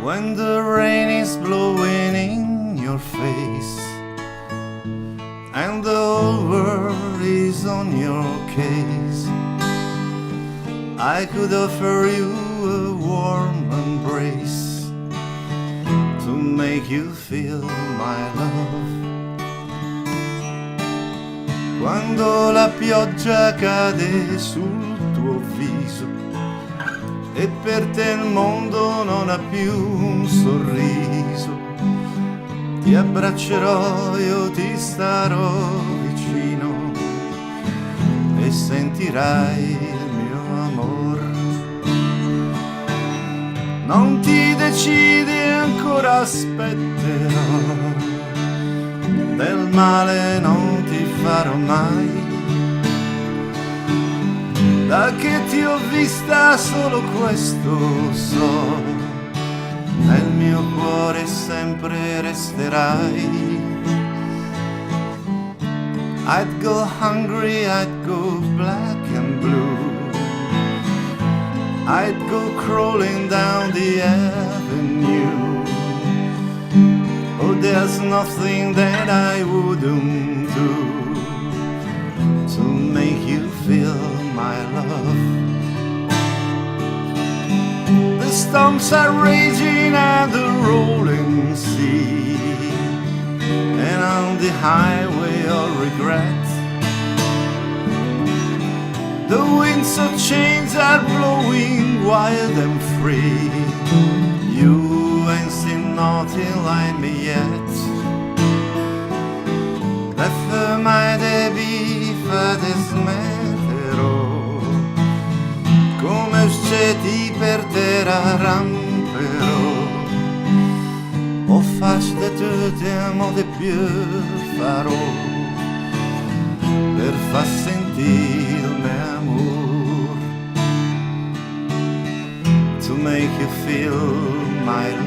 when the rain is blowing in your face and the whole world is on your case, I could offer you a warm embrace to make you feel my love. Quando la pioggia cade sul tuo viso e per te il mondo non ha più un sorriso, ti abbraccerò, io ti starò vicino e sentirai il mio amor. Non ti decidi ancora, aspetterò, del male non ti farò mai. Da che ti ho vista solo questo so, nel mio cuore sempre resterai. I'd go hungry, I'd go black and blue, I'd go crawling down the avenue. Oh, there's nothing that I wouldn't do to make you feel my love. The storms are raging and the rolling sea, and on the highway of regret, the winds of change are blowing wild and free. You ain't seen nothing like me yet. La fermai devi fate smetterò, come usciti per terra ramperò, o faccio tutti amo di più farò, per far sentire il mio amor, to make you feel my love.